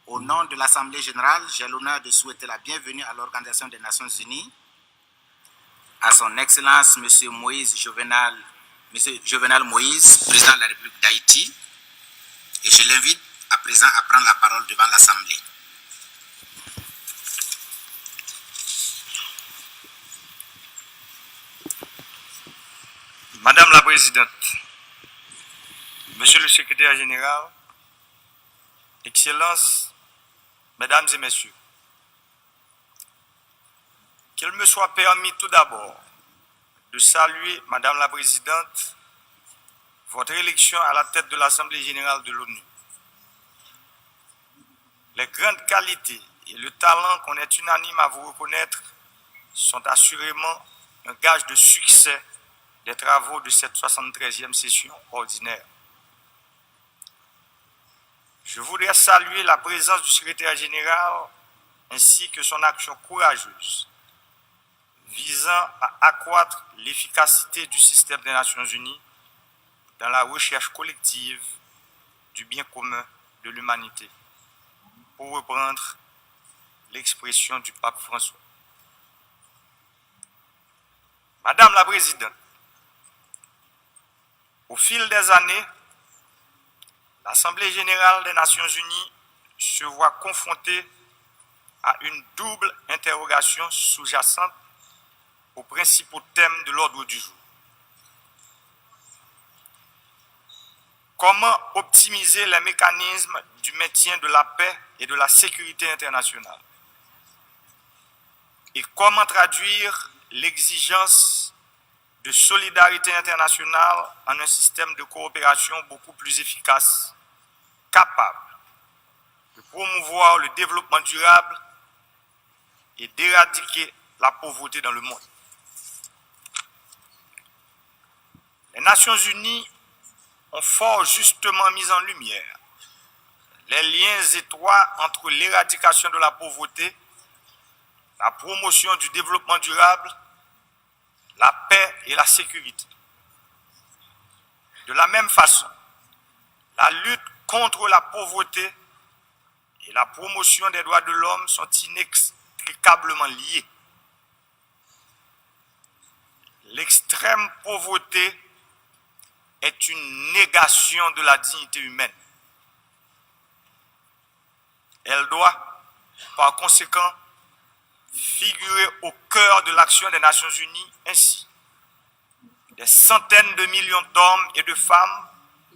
Au nom de l'Assemblée générale, j'ai l'honneur de souhaiter la bienvenue à l'Organisation des Nations Unies, à son Excellence M. Jovenel Moïse, président de la République d'Haïti, et je l'invite à présent à prendre la parole devant l'Assemblée. Madame la Présidente, Monsieur le Secrétaire Général, Excellences, Mesdames et Messieurs, qu'il me soit permis tout d'abord de saluer, Madame la Présidente, votre élection à la tête de l'Assemblée générale de l'ONU. Les grandes qualités et le talent qu'on est unanime à vous reconnaître sont assurément un gage de succès des travaux de cette 73e session ordinaire. Je voudrais saluer la présence du secrétaire général ainsi que son action courageuse visant à accroître l'efficacité du système des Nations Unies dans la recherche collective du bien commun de l'humanité, pour reprendre l'expression du pape François. Madame la Présidente, au fil des années, l'Assemblée générale des Nations Unies se voit confrontée à une double interrogation sous-jacente aux principaux thèmes de l'ordre du jour. Comment optimiser les mécanismes du maintien de la paix et de la sécurité internationale? Et comment traduire l'exigence de solidarité internationale en un système de coopération beaucoup plus efficace, capable de promouvoir le développement durable et d'éradiquer la pauvreté dans le monde? Les Nations Unies ont fort justement mis en lumière les liens étroits entre l'éradication de la pauvreté, la promotion du développement durable, la paix et la sécurité. De la même façon, la lutte contre la pauvreté et la promotion des droits de l'homme sont inextricablement liées. L'extrême pauvreté est une négation de la dignité humaine. Elle doit, par conséquent, figurer au cœur de l'action des Nations Unies. Ainsi, des centaines de millions d'hommes et de femmes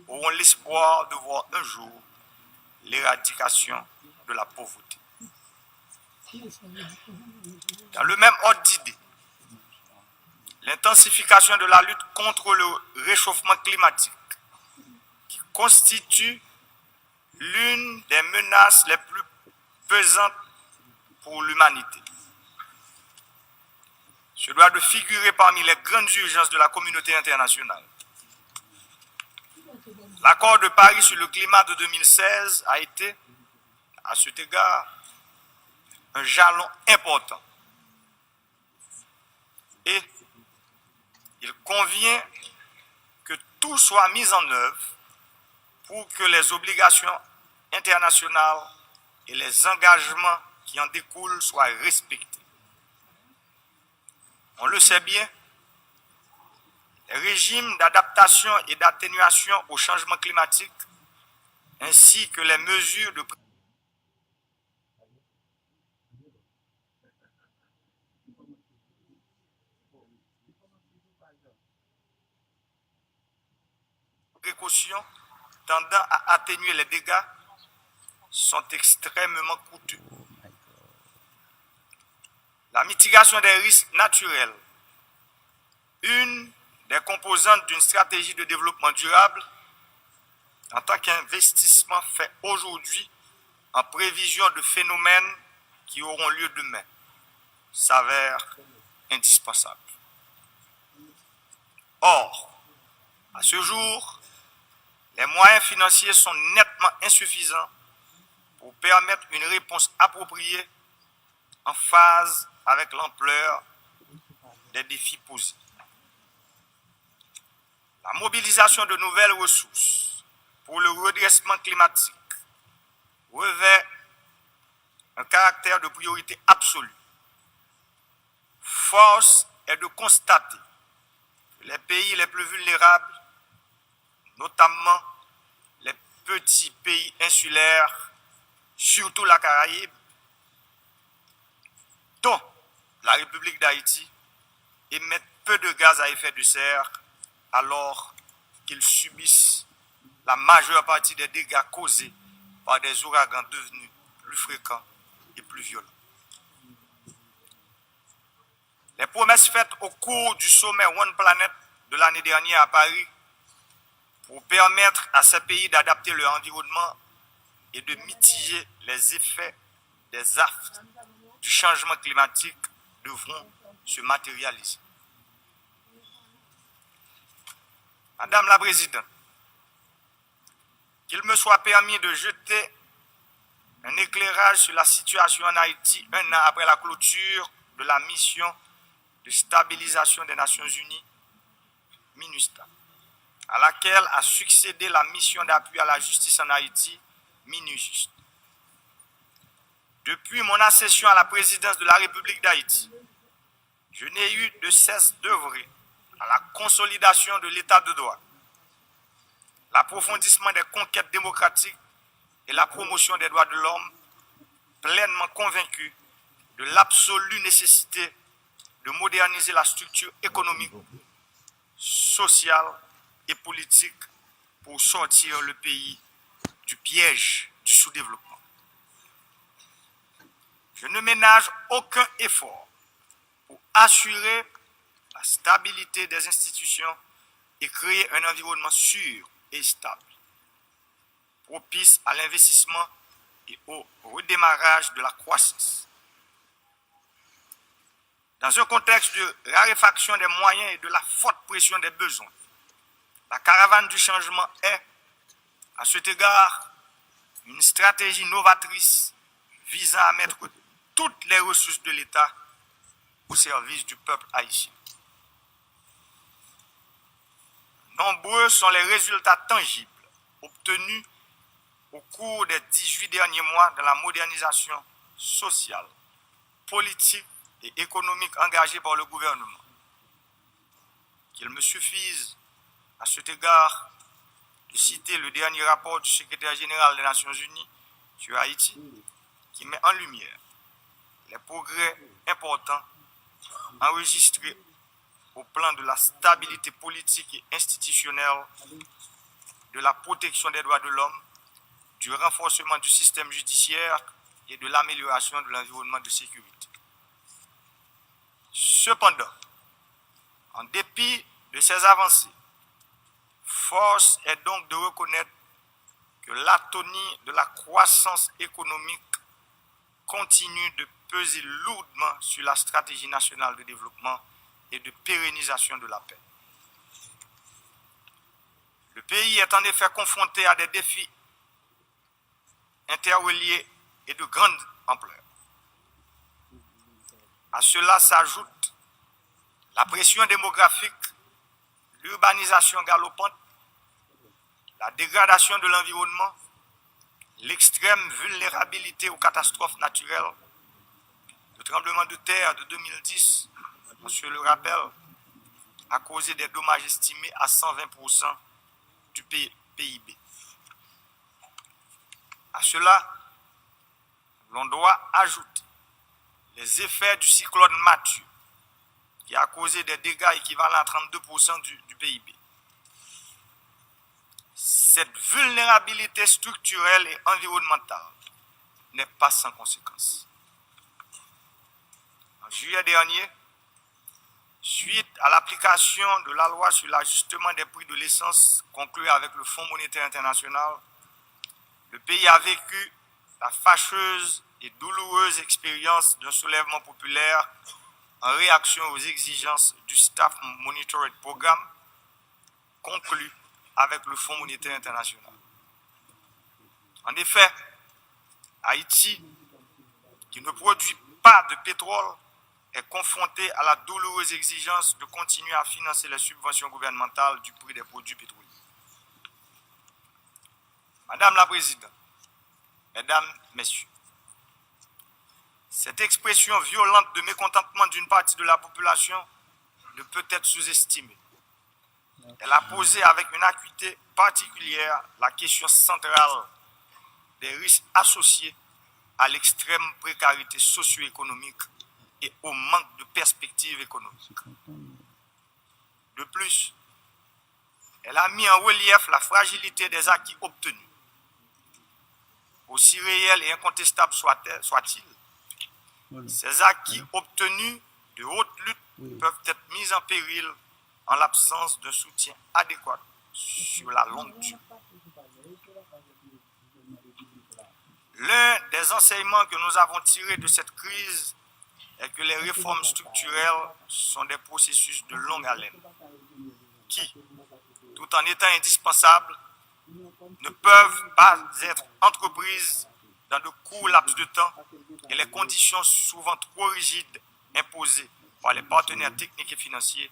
auront l'espoir de voir un jour l'éradication de la pauvreté. Dans le même ordre d'idée, l'intensification de la lutte contre le réchauffement climatique, qui constitue l'une des menaces les plus pesantes pour l'humanité, se doit de figurer parmi les grandes urgences de la communauté internationale. L'accord de Paris sur le climat de 2016 a été, à cet égard, un jalon important. Et il convient que tout soit mis en œuvre pour que les obligations internationales et les engagements qui en découlent soient respectés. On le sait bien, les régimes d'adaptation et d'atténuation au changement climatique, ainsi que les mesures de précaution tendant à atténuer les dégâts sont extrêmement coûteux. La mitigation des risques naturels, une des composantes d'une stratégie de développement durable, en tant qu'investissement fait aujourd'hui en prévision de phénomènes qui auront lieu demain, s'avère indispensable. Or, à ce jour, les moyens financiers sont nettement insuffisants pour permettre une réponse appropriée en phase avec l'ampleur des défis posés. La La mobilisation de nouvelles ressources pour le redressement climatique revêt un caractère de priorité absolue. Force est de constater que les pays les plus vulnérables, notamment les petits pays insulaires, surtout la Caraïbe, dont la République d'Haïti, émettent peu de gaz à effet de serre alors qu'ils subissent la majeure partie des dégâts causés par des ouragans devenus plus fréquents et plus violents. Les promesses faites au cours du sommet One Planet de l'année dernière à Paris pour permettre à ces pays d'adapter leur environnement et de mitiger les effets des affres du changement climatique devront se matérialiser. Madame la Présidente, qu'il me soit permis de jeter un éclairage sur la situation en Haïti un an après la clôture de la mission de stabilisation des Nations Unies, MINUSTAH, à laquelle a succédé la mission d'appui à la justice en Haïti, MINUJUST. Depuis mon accession à la présidence de la République d'Haïti, je n'ai eu de cesse d'œuvrer à la consolidation de l'état de droit, l'approfondissement des conquêtes démocratiques et la promotion des droits de l'homme, pleinement convaincu de l'absolue nécessité de moderniser la structure économique, sociale et politique pour sortir le pays du piège du sous-développement. Je ne ménage aucun effort pour assurer la stabilité des institutions et créer un environnement sûr et stable, propice à l'investissement et au redémarrage de la croissance. Dans un contexte de raréfaction des moyens et de la forte pression des besoins, la caravane du changement est, à cet égard, une stratégie novatrice visant à mettre toutes les ressources de l'État au service du peuple haïtien. Nombreux sont les résultats tangibles obtenus au cours des 18 derniers mois de la modernisation sociale, politique et économique engagée par le gouvernement. Qu'il me suffise, à cet égard, de citer le dernier rapport du secrétaire général des Nations Unies sur Haïti, qui met en lumière les progrès importants enregistrés au plan de la stabilité politique et institutionnelle, de la protection des droits de l'homme, du renforcement du système judiciaire et de l'amélioration de l'environnement de sécurité. Cependant, en dépit de ces avancées, force est donc de reconnaître que l'atonie de la croissance économique continue de peser lourdement sur la stratégie nationale de développement et de pérennisation de la paix. Le pays est en effet confronté à des défis interreliés et de grande ampleur. À cela s'ajoute la pression démographique, l'urbanisation galopante, la dégradation de l'environnement, l'extrême vulnérabilité aux catastrophes naturelles. Le tremblement de terre de 2010, monsieur le rappelle, a causé des dommages estimés à 120% du PIB. À cela, l'on doit ajouter les effets du cyclone Mathieu, qui a causé des dégâts équivalents à 32% du PIB. Cette vulnérabilité structurelle et environnementale n'est pas sans conséquence. En juillet dernier, suite à l'application de la loi sur l'ajustement des prix de l'essence conclue avec le Fonds monétaire international, le pays a vécu la fâcheuse et douloureuse expérience d'un soulèvement populaire en réaction aux exigences du Staff Monitoring Programme conclu avec le Fonds monétaire international. En effet, Haïti, qui ne produit pas de pétrole, est confronté à la douloureuse exigence de continuer à financer les subventions gouvernementales du prix des produits pétroliers. Madame la Présidente, Mesdames, Messieurs, cette expression violente de mécontentement d'une partie de la population ne peut être sous-estimée. Elle a posé avec une acuité particulière la question centrale des risques associés à l'extrême précarité socio-économique et au manque de perspectives économiques. De plus, elle a mis en relief la fragilité des acquis obtenus. Aussi réels et incontestables soient-ils, ces acquis obtenus de haute lutte peuvent être mis en péril en l'absence d'un soutien adéquat sur la longue durée. L'un des enseignements que nous avons tirés de cette crise est que les réformes structurelles sont des processus de longue haleine qui, tout en étant indispensables, ne peuvent pas être entreprises dans de courts laps de temps et les conditions souvent trop rigides imposées par les partenaires techniques et financiers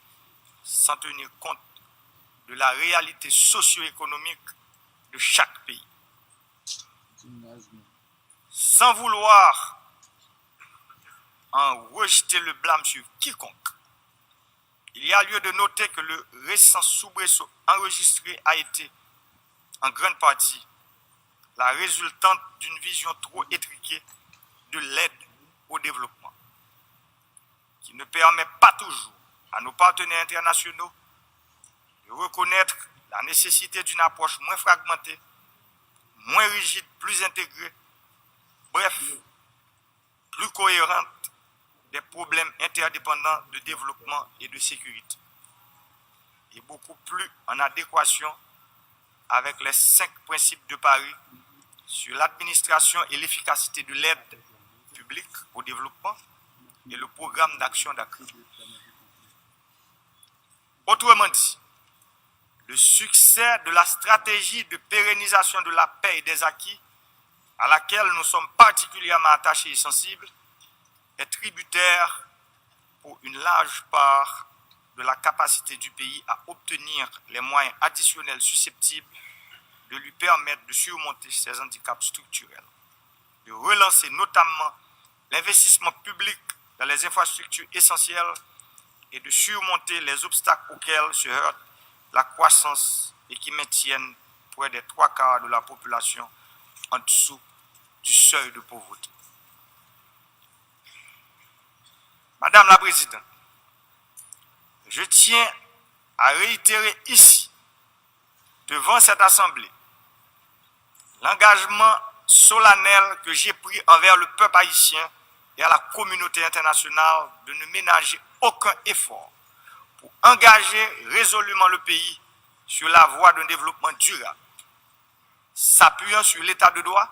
sans tenir compte de la réalité socio-économique de chaque pays. Sans vouloir en rejeter le blâme sur quiconque, il y a lieu de noter que le récent soubresaut enregistré a été en grande partie la résultante d'une vision trop étriquée de l'aide au développement, qui ne permet pas toujours à nos partenaires internationaux de reconnaître la nécessité d'une approche moins fragmentée, moins rigide, plus intégrée, bref, plus cohérente des problèmes interdépendants de développement et de sécurité, et beaucoup plus en adéquation avec les 5 principes de Paris sur l'administration et l'efficacité de l'aide publique au développement et le programme d'action d'accueil. Autrement dit, le succès de la stratégie de pérennisation de la paix et des acquis, à laquelle nous sommes particulièrement attachés et sensibles, est tributaire pour une large part de la capacité du pays à obtenir les moyens additionnels susceptibles de lui permettre de surmonter ses handicaps structurels, de relancer notamment l'investissement public dans les infrastructures essentielles et de surmonter les obstacles auxquels se heurte la croissance et qui maintiennent près des 3/4 de la population en dessous du seuil de pauvreté. Madame la Présidente, je tiens à réitérer ici, devant cette Assemblée, l'engagement solennel que j'ai pris envers le peuple haïtien et à la communauté internationale de ne ménager aucun effort pour engager résolument le pays sur la voie d'un développement durable, s'appuyant sur l'état de droit,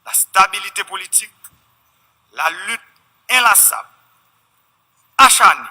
la stabilité politique, la lutte inlassable, acharnée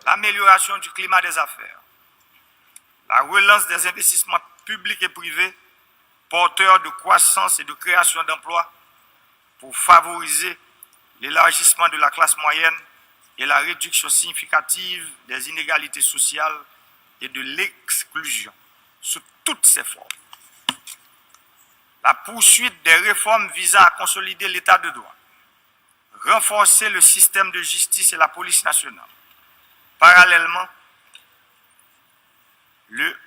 l'amélioration du climat des affaires, la relance des investissements publics et privés porteurs de croissance et de création d'emplois pour favoriser l'élargissement de la classe moyenne et la réduction significative des inégalités sociales et de l'exclusion sous toutes ses formes. La poursuite des réformes visant à consolider l'état de droit, renforcer le système de justice et la police nationale. Parallèlement, le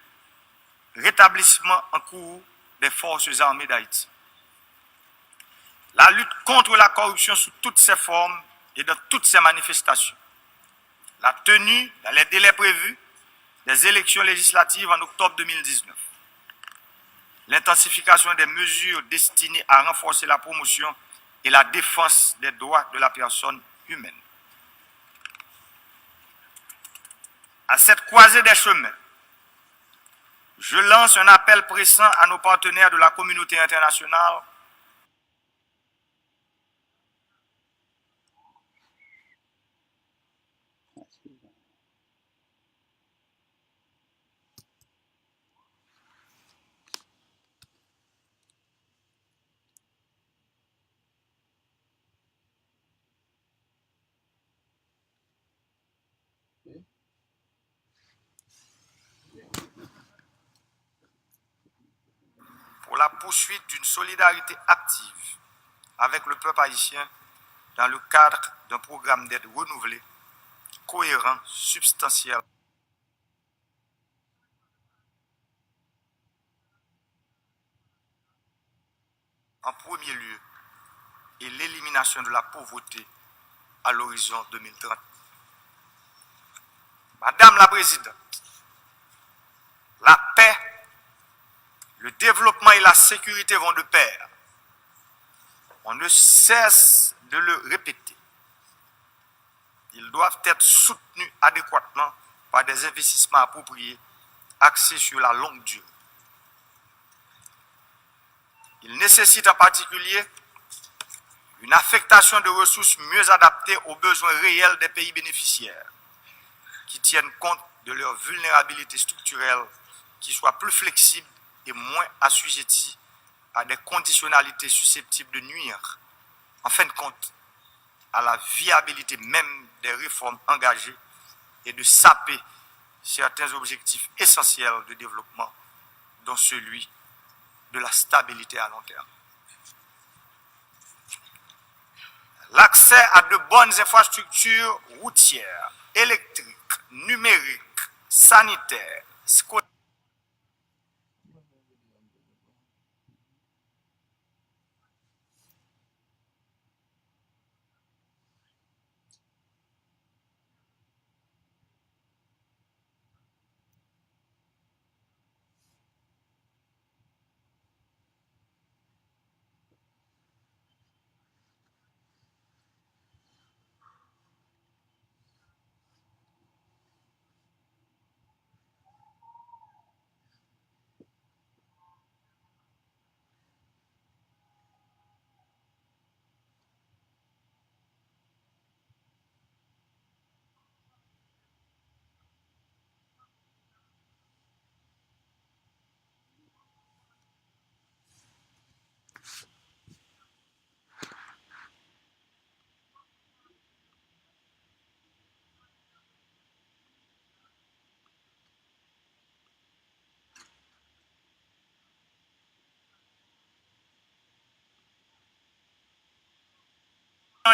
rétablissement en cours des forces armées d'Haïti. La lutte contre la corruption sous toutes ses formes et dans toutes ses manifestations. La tenue, dans les délais prévus, des élections législatives en octobre 2019. L'intensification des mesures destinées à renforcer la promotion et la défense des droits de la personne humaine. À cette croisée des chemins, je lance un appel pressant à nos partenaires de la communauté internationale pour la poursuite d'une solidarité active avec le peuple haïtien dans le cadre d'un programme d'aide renouvelé, cohérent, substantiel. En premier lieu, et l'élimination de la pauvreté à l'horizon 2030. Madame la Présidente, la paix, le développement et la sécurité vont de pair. On ne cesse de le répéter. Ils doivent être soutenus adéquatement par des investissements appropriés, axés sur la longue durée. Ils nécessitent en particulier une affectation de ressources mieux adaptée aux besoins réels des pays bénéficiaires, qui tiennent compte de leur vulnérabilité structurelle, qui soient plus flexibles et moins assujettis à des conditionnalités susceptibles de nuire, en fin de compte, à la viabilité même des réformes engagées et de saper certains objectifs essentiels de développement, dont celui de la stabilité à long terme. L'accès à de bonnes infrastructures routières, électriques, numériques, sanitaires, scolaires,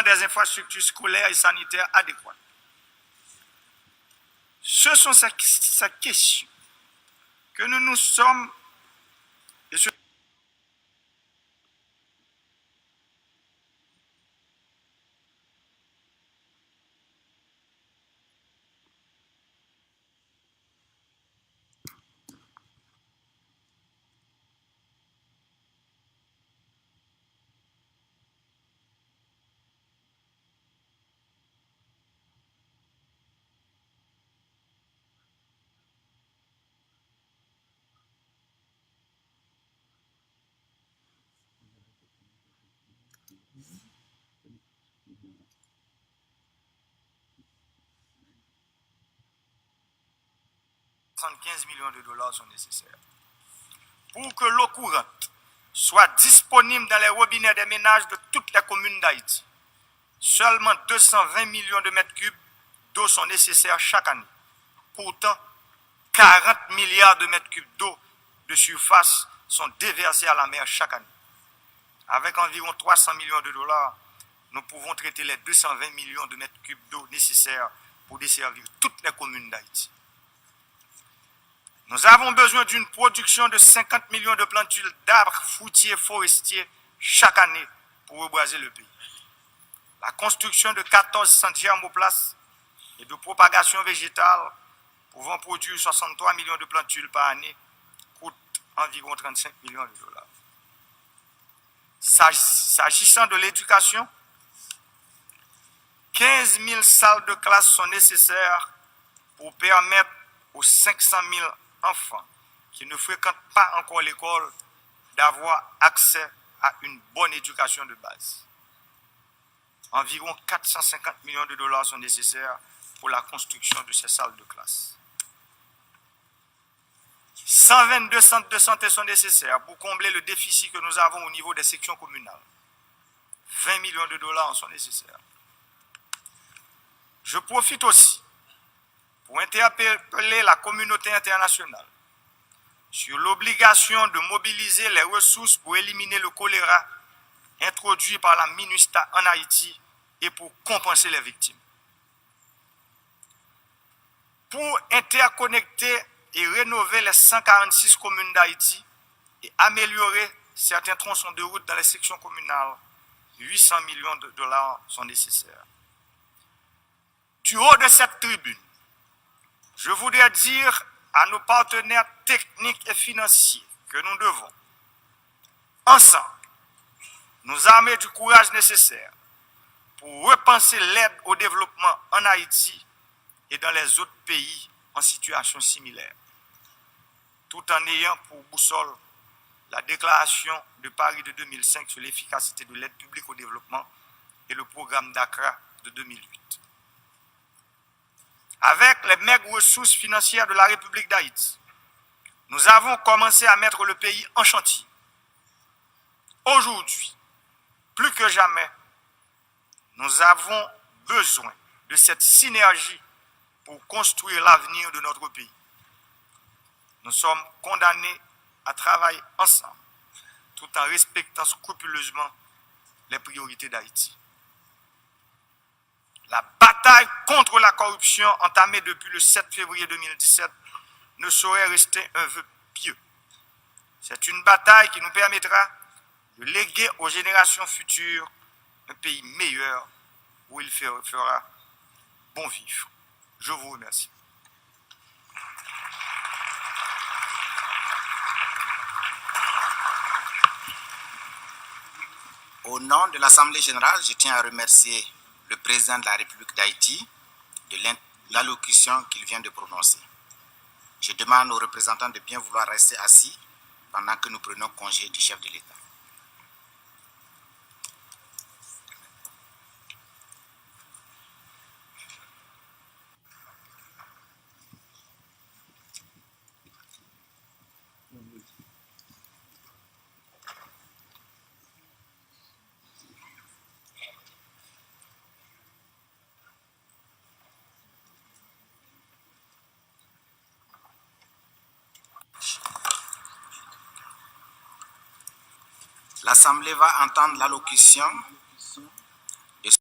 des infrastructures scolaires et sanitaires adéquates. Ce sont ces questions que nous nous sommes et ce 75 millions de dollars sont nécessaires. Pour que l'eau courante soit disponible dans les robinets des ménages de toutes les communes d'Haïti, seulement 220 millions de mètres cubes d'eau sont nécessaires chaque année. Pourtant, 40 milliards de mètres cubes d'eau de surface sont déversés à la mer chaque année. Avec environ 300 millions de dollars, nous pouvons traiter les 220 millions de mètres cubes d'eau nécessaires pour desservir toutes les communes d'Haïti. Nous avons besoin d'une production de 50 millions de plantules d'arbres fruitiers et forestiers chaque année pour reboiser le pays. La construction de 14 centres germoplastes et de propagation végétale pouvant produire 63 millions de plantules par année, coûte environ 35 millions de dollars. S'agissant de l'éducation, 15 000 salles de classe sont nécessaires pour permettre aux 500 000 enfants qui ne fréquentent pas encore l'école d'avoir accès à une bonne éducation de base. Environ 450 millions de dollars sont nécessaires pour la construction de ces salles de classe. 122 centres de santé sont nécessaires pour combler le déficit que nous avons au niveau des sections communales. 20 millions de dollars en sont nécessaires. Je profite aussi pour interpeller la communauté internationale sur l'obligation de mobiliser les ressources pour éliminer le choléra introduit par la MINUSTAH en Haïti et pour compenser les victimes. Pour interconnecter et rénover les 146 communes d'Haïti et améliorer certains tronçons de route dans les sections communales, 800 millions de dollars sont nécessaires. Du haut de cette tribune, je voudrais dire à nos partenaires techniques et financiers que nous devons, ensemble, nous armer du courage nécessaire pour repenser l'aide au développement en Haïti et dans les autres pays en situation similaire, tout en ayant pour boussole la déclaration de Paris de 2005 sur l'efficacité de l'aide publique au développement et le programme d'Accra de 2008. Avec les maigres ressources financières de la République d'Haïti, nous avons commencé à mettre le pays en chantier. Aujourd'hui, plus que jamais, nous avons besoin de cette synergie pour construire l'avenir de notre pays. Nous sommes condamnés à travailler ensemble, tout en respectant scrupuleusement les priorités d'Haïti. La bataille contre la corruption entamée depuis le 7 février 2017 ne saurait rester un vœu pieux. C'est une bataille qui nous permettra de léguer aux générations futures un pays meilleur où il fera bon vivre. Je vous remercie. Au nom de l'Assemblée générale, je tiens à remercier le président de la République d'Haïti de l'allocution qu'il vient de prononcer. Je demande aux représentants de bien vouloir rester assis pendant que nous prenons congé du chef de l'État. L'Assemblée va entendre l'allocution